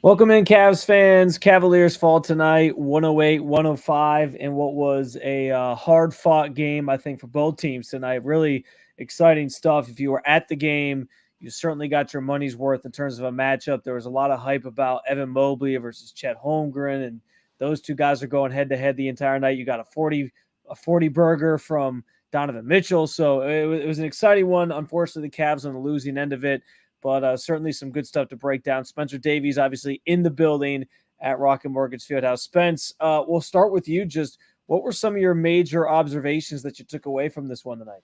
Welcome in, Cavs fans. Cavaliers fall tonight, 108-105, in what was a hard-fought game, I think, for both teams tonight. Really exciting stuff. If you were at the game, you certainly got your money's worth in terms of a matchup. There was a lot of hype about Evan Mobley versus Chet Holmgren, and those two guys are going head-to-head the entire night. You got a 40 burger from Donovan Mitchell, so it was an exciting one. Unfortunately, the Cavs on the losing end of it. But certainly some good stuff to break down. Spencer Davies, obviously, in the building at Rocket Mortgage Fieldhouse. Spence, we'll start with you. Just what were some of your major observations that you took away from this one tonight?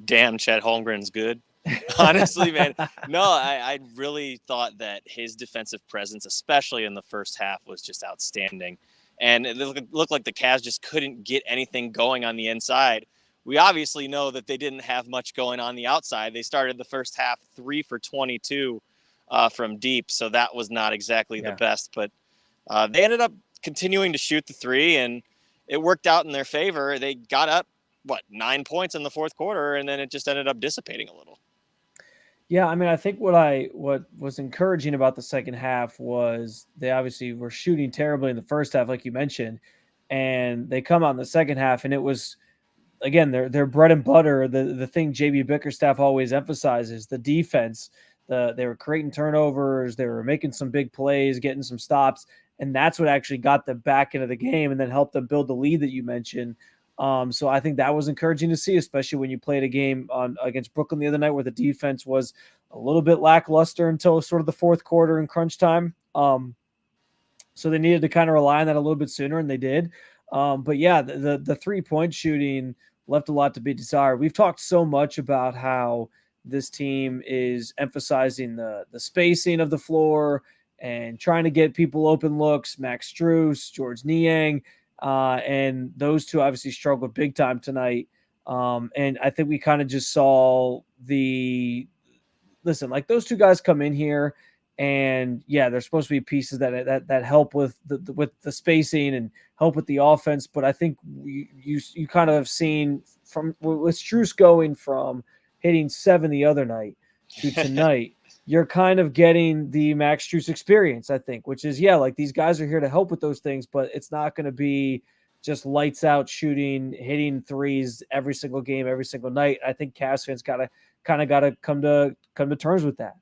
Damn, Chet Holmgren's good. Honestly, man. No, I really thought that his defensive presence, especially in the first half, was just outstanding. And it looked like the Cavs just couldn't get anything going on the inside. We obviously know that they didn't have much going on the outside. They started the first half 3 for 22 from deep, so that was not exactly the best. But they ended up continuing to shoot the three, and it worked out in their favor. They got up, 9 points in the fourth quarter, and then it just ended up dissipating a little. Yeah, I mean, I think what was encouraging about the second half was they obviously were shooting terribly in the first half, like you mentioned, and they come out in the second half, and it was, again, their bread and butter, the thing JB Bickerstaff always emphasizes, the defense. They were creating turnovers, they were making some big plays, getting some stops, and that's what actually got them back into the game and then helped them build the lead that you mentioned. So I think that was encouraging to see, especially when you played a game against Brooklyn the other night where the defense was a little bit lackluster until sort of the fourth quarter in crunch time. So they needed to kind of rely on that a little bit sooner, and they did. But yeah, the 3-point shooting left a lot to be desired. We've talked so much about how this team is emphasizing the spacing of the floor and trying to get people open looks. Max Strus, George Niang, and those two obviously struggled big time tonight. And I think we kind of just saw like those two guys come in here, and yeah, they're supposed to be pieces that help with the spacing and help with the offense. But I think you kind of have seen from with Strus going from hitting 7 the other night to tonight, you're kind of getting the Max Strus experience, I think, which is, like these guys are here to help with those things, but it's not going to be just lights out shooting, hitting threes every single game, every single night. I think Cavs fans got to come to terms with that.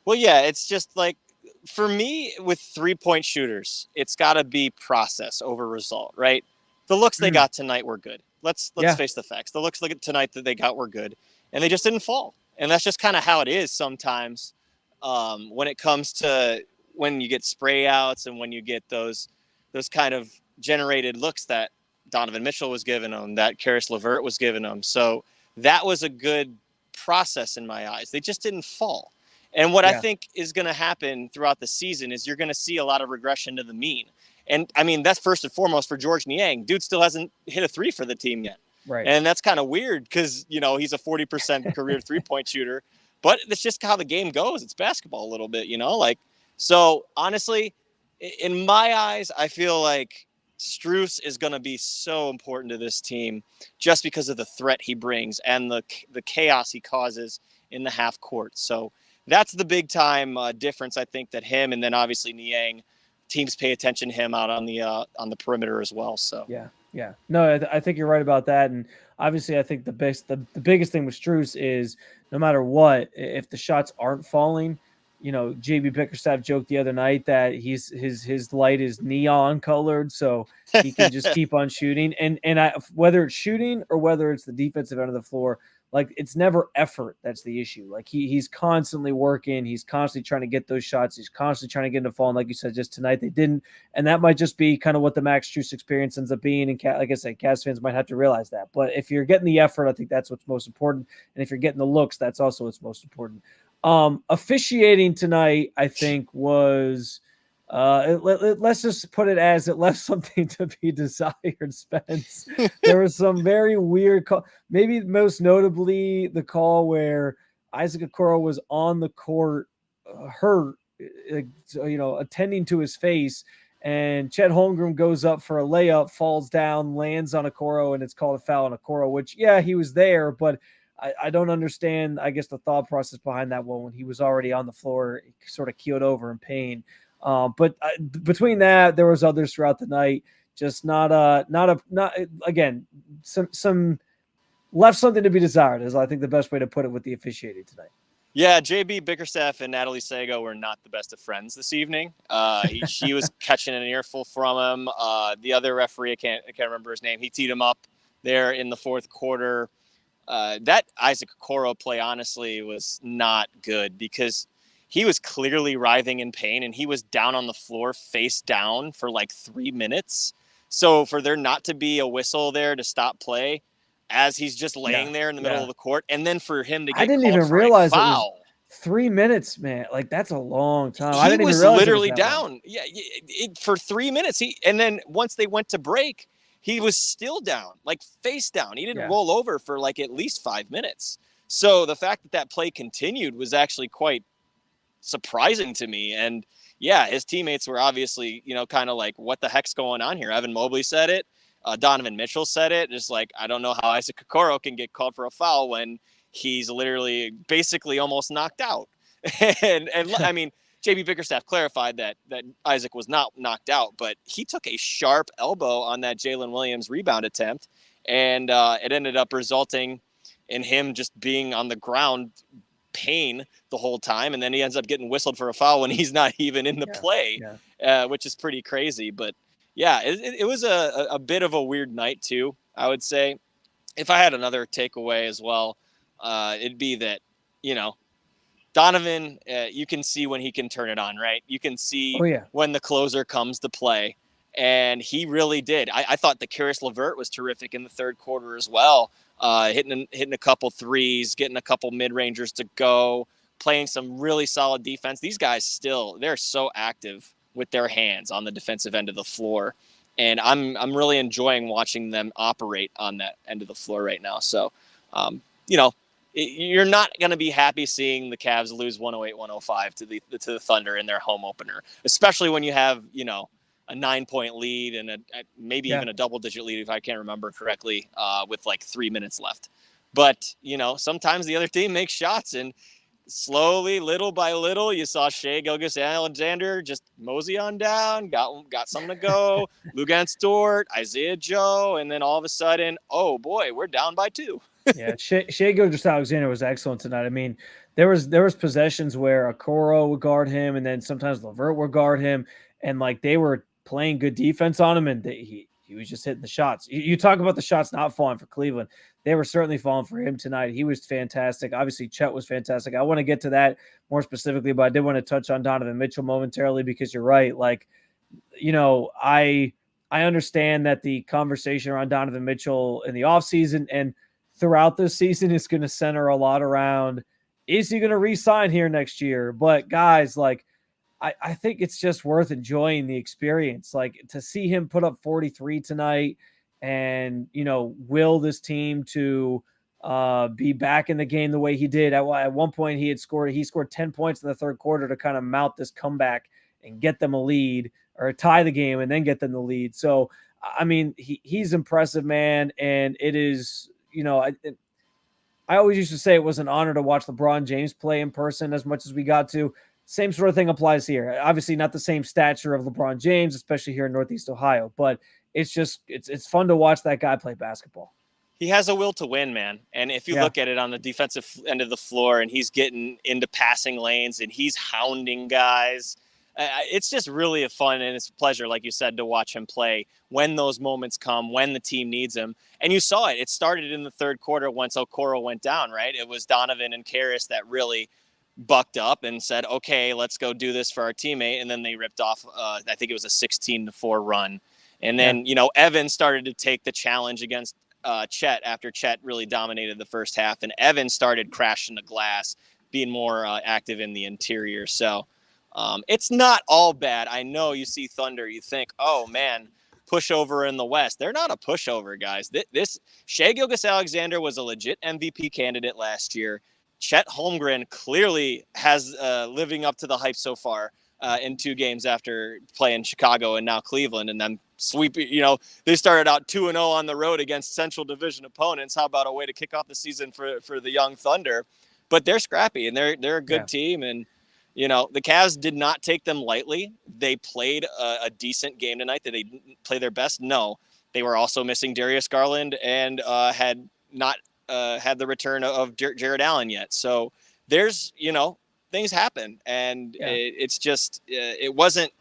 Well, yeah, it's just like, for me, with 3-point shooters, it's got to be process over result, right? The looks they got tonight were good. Let's face the facts. The looks tonight that they got were good, and they just didn't fall. And that's just kind of how it is sometimes when it comes to when you get spray outs and when you get those kind of generated looks that Donovan Mitchell was giving them, that Karis LeVert was giving them. So that was a good process in my eyes. They just didn't fall. And what I think is going to happen throughout the season is you're going to see a lot of regression to the mean. And, I mean, that's first and foremost for George Niang. Dude still hasn't hit a 3 for the team yet. Right. And that's kind of weird because, he's a 40% career 3-point shooter. But that's just how the game goes. It's basketball a little bit, So, honestly, in my eyes, I feel like Strus is going to be so important to this team just because of the threat he brings and the chaos he causes in the half court. So, that's the big time difference, I think, that him and then obviously Niang, teams pay attention to him out on the perimeter as well. So yeah. No, I think you're right about that. And obviously, I think the biggest thing with Strus is no matter what, if the shots aren't falling, JB Bickerstaff joked the other night that his light is neon colored, so he can just keep on shooting. And whether it's shooting or whether it's the defensive end of the floor, like it's never effort that's the issue. Like he's constantly working, he's constantly trying to get those shots, he's constantly trying to get into fall. And like you said, just tonight they didn't, and that might just be kind of what the Max Strus experience ends up being. And like I said, Cavs fans might have to realize that. But if you're getting the effort, I think that's what's most important. And if you're getting the looks, that's also what's most important. Officiating tonight, I think, was let's just put it as it left something to be desired, Spence. There was some very weird call, maybe most notably the call where Isaac Okoro was on the court hurt, attending to his face, and Chet Holmgren goes up for a layup, falls down, lands on Okoro, and it's called a foul on Okoro, which, he was there, but I don't understand, I guess, the thought process behind that one when he was already on the floor, sort of keeled over in pain. But between that, there was others throughout the night. Just not again, some left something to be desired is I think the best way to put it with the officiating tonight. Yeah, JB Bickerstaff and Natalie Sago were not the best of friends this evening. She was catching an earful from him. The other referee, I can't remember his name. He teed him up there in the fourth quarter. That Isaac Okoro play, honestly, was not good because he was clearly writhing in pain and he was down on the floor face down for like 3 minutes. So for there not to be a whistle there to stop play as he's just laying there in the middle of the court, and then for him to I get didn't called even for realize a it was foul. 3 minutes, man. Like, that's a long time. I He didn't even was realize literally it was that down. long. Yeah, for 3 minutes. And then once they went to break, he was still down, like face down. He didn't roll over for like at least 5 minutes. So the fact that that play continued was actually quite surprising to me. And yeah, his teammates were obviously, kind of like, what the heck's going on here? Evan Mobley said it. Donovan Mitchell said it. Just like, I don't know how Isaac Okoro can get called for a foul when he's literally basically almost knocked out. and I mean, JB Bickerstaff clarified that Isaac was not knocked out, but he took a sharp elbow on that Jalen Williams rebound attempt, and it ended up resulting in him just being on the ground pain the whole time, and then he ends up getting whistled for a foul when he's not even in the play, which is pretty crazy. But yeah, it was a bit of a weird night too, I would say. If I had another takeaway as well, it'd be that, Donovan, you can see when he can turn it on, right? You can see when the closer comes to play. And he really did. I thought the Karis LeVert was terrific in the third quarter as well. Hitting a couple threes, getting a couple mid-rangers to go, playing some really solid defense. These guys they're so active with their hands on the defensive end of the floor. And I'm really enjoying watching them operate on that end of the floor right now. So, you're not going to be happy seeing the Cavs lose 108-105 to the Thunder in their home opener, especially when you have, a 9-point lead and maybe even a double-digit lead, if I can't remember correctly, with like 3 minutes left. But, sometimes the other team makes shots, and slowly, little by little, you saw Shai Gilgeous-Alexander just mosey on down, got something to go, Luguentz Dort, Isaiah Joe, and then all of a sudden, oh boy, we're down by 2. Yeah, Shai Gilgeous-Alexander was excellent tonight. I mean, there was possessions where Okoro would guard him, and then sometimes LeVert would guard him, and like they were playing good defense on him, and he was just hitting the shots. You talk about the shots not falling for Cleveland. They were certainly falling for him tonight. He was fantastic. Obviously, Chet was fantastic. I want to get to that more specifically, but I did want to touch on Donovan Mitchell momentarily because you're right. Like, I understand that the conversation around Donovan Mitchell in the offseason and throughout this season is going to center a lot around, is he going to re-sign here next year? But guys, like, I think it's just worth enjoying the experience. Like, to see him put up 43 tonight and, will this team to be back in the game the way he did. At one point he scored 10 points in the third quarter to kind of mount this comeback and get them a lead or tie the game and then get them the lead. So, I mean, he's impressive, man. And it is, I always used to say it was an honor to watch LeBron James play in person as much as we got to. Same sort of thing applies here. Obviously not the same stature of LeBron James, especially here in Northeast Ohio, but it's just, it's fun to watch that guy play basketball. He has a will to win, man. And if you look at it on the defensive end of the floor and he's getting into passing lanes and he's hounding guys, it's just really a fun and it's a pleasure, like you said, to watch him play when those moments come, when the team needs him. And you saw it. It started in the third quarter once Okoro went down, right? It was Donovan and Karis that really bucked up and said, okay, let's go do this for our teammate. And then they ripped off, I think it was a 16-4 run. And then, Evan started to take the challenge against Chet after Chet really dominated the first half. And Evan started crashing the glass, being more active in the interior. So it's not all bad. I know you see Thunder, you think, oh, man, pushover in the West. They're not a pushover, guys. This Shai Gilgeous-Alexander was a legit MVP candidate last year. Chet Holmgren clearly has living up to the hype so far. in 2 games after playing Chicago and now Cleveland, and then sweeping. They started out 2-0 on the road against Central Division opponents. How about a way to kick off the season for the young Thunder? But they're scrappy and they're a good team, and the Cavs did not take them lightly. They played a decent game tonight. Did they play their best? No. They were also missing Darius Garland and had not had the return of Jared Allen yet. So there's, things happen, and it's just it wasn't.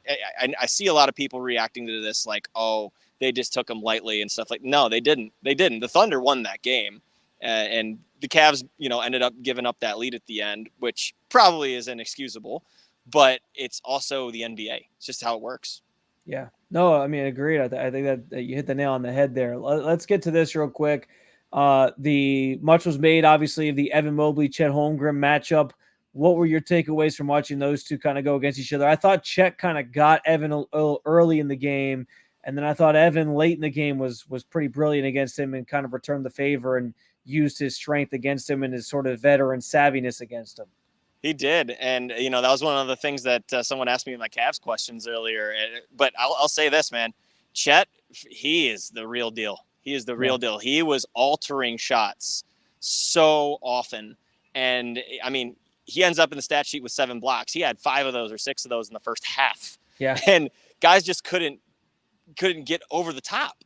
I see a lot of people reacting to this like, oh, they just took them lightly and stuff like. No, they didn't. They didn't. The Thunder won that game, and the Cavs, ended up giving up that lead at the end, which probably is inexcusable, but it's also the NBA. It's just how it works. Yeah. No, I mean, agreed. I think that you hit the nail on the head there. Let's get to this real quick. The much was made, obviously, of the Evan Mobley, Chet Holmgren matchup. What were your takeaways from watching those two kind of go against each other? I thought Chet kind of got Evan a little early in the game, and then I thought Evan late in the game was pretty brilliant against him and kind of returned the favor and used his strength against him and his sort of veteran savviness against him. He did, and that was one of the things that someone asked me in my Cavs questions earlier. But I'll say this, man, Chet, he is the real deal. He is the real deal. He was altering shots so often, and I mean, he ends up in the stat sheet with 7 blocks. He had 5 of those or 6 of those in the first half. Yeah, and guys just couldn't get over the top.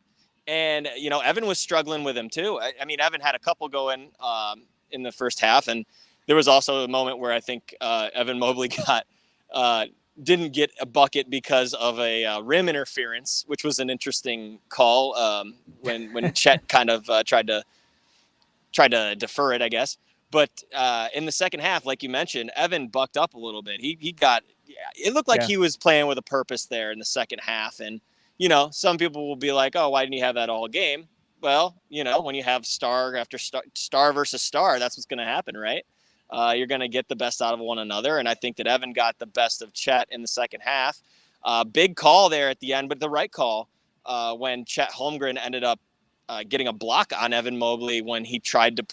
And Evan was struggling with him too. I mean, Evan had a couple going in the first half, and there was also a moment where I think Evan Mobley didn't get a bucket because of a rim interference, which was an interesting call when Chet kind of tried to defer it, I guess. But in the second half, like you mentioned, Evan bucked up a little bit. It looked like he was playing with a purpose there in the second half. And, some people will be like, oh, why didn't you have that all game? Well, when you have star after star versus star, that's what's going to happen, right? You're going to get the best out of one another. And I think that Evan got the best of Chet in the second half. Big call there at the end, but the right call when Chet Holmgren ended up getting a block on Evan Mobley when he tried to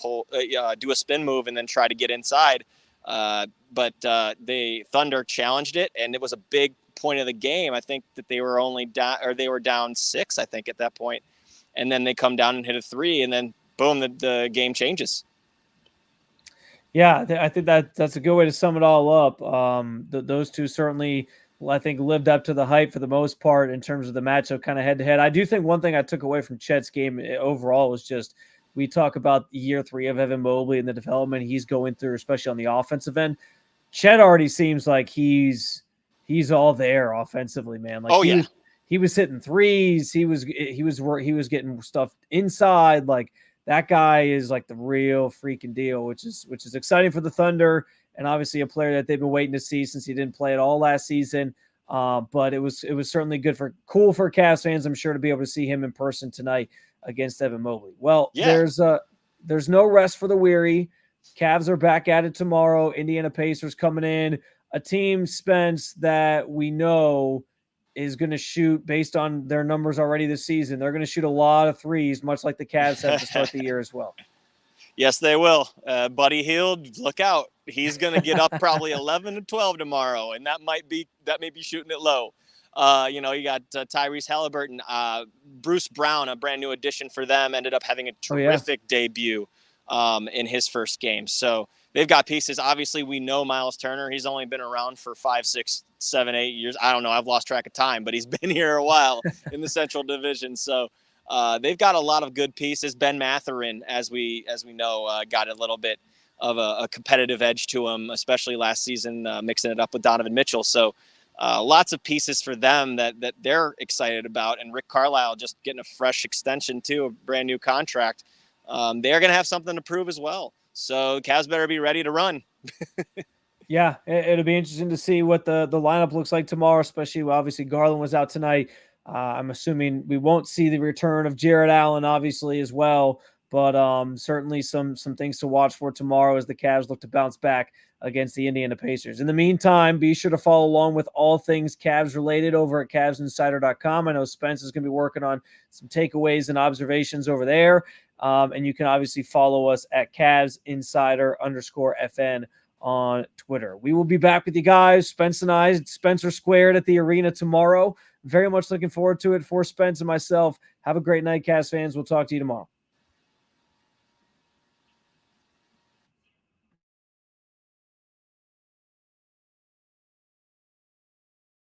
do a spin move and then try to get inside. But the Thunder challenged it, and it was a big point of the game. I think that they were down 6, I think, at that point. And then they come down and hit a 3, and then boom, the game changes. Yeah, I think that's a good way to sum it all up. Those two certainly, I think, lived up to the hype for the most part in terms of the matchup kind of head-to-head. I do think one thing I took away from Chet's game overall was just we talk about year 3 of Evan Mobley and the development he's going through, especially on the offensive end. Chet already seems like he's all there offensively, man. Like he was hitting threes. He was getting stuff inside. Like that guy is like the real freaking deal, which is exciting for the Thunder, and obviously a player that they've been waiting to see since he didn't play at all last season. But it was certainly cool for Cavs fans, I'm sure, to be able to see him in person tonight against Evan Mobley. Well, there's no rest for the weary. Cavs are back at it tomorrow. Indiana Pacers coming in, a team, Spence, that we know is going to shoot based on their numbers already this season. They're going to shoot a lot of threes, much like the Cavs have to start the year as well. Yes, they will. Buddy Hield, look out. He's going to get up probably 11 to 12 tomorrow, and that may be shooting it low. You got Tyrese Halliburton. Bruce Brown, a brand new addition for them, ended up having a terrific debut in his first game. So they've got pieces. Obviously, we know Miles Turner. He's only been around for 5, 6, 7, 8 years. I don't know. I've lost track of time, but he's been here a while in the Central Division. So they've got a lot of good pieces. Ben Mathurin, as we know, got a little bit of a competitive edge to him, especially last season, mixing it up with Donovan Mitchell. So lots of pieces for them that they're excited about. And Rick Carlisle just getting a fresh extension too, a brand new contract. They're going to have something to prove as well. So Cavs better be ready to run. Yeah, it'll be interesting to see what the lineup looks like tomorrow, especially obviously Garland was out tonight. I'm assuming we won't see the return of Jared Allen, obviously, as well. But certainly some things to watch for tomorrow as the Cavs look to bounce back against the Indiana Pacers. In the meantime, be sure to follow along with all things Cavs related over at CavsInsider.com. I know Spence is going to be working on some takeaways and observations over there. And you can obviously follow us at CavsInsider_FN on Twitter. We will be back with you guys. Spence and I, Spencer Squared at the arena tomorrow. Very much looking forward to it for Spence and myself. Have a great night, Cast fans. We'll talk to you tomorrow.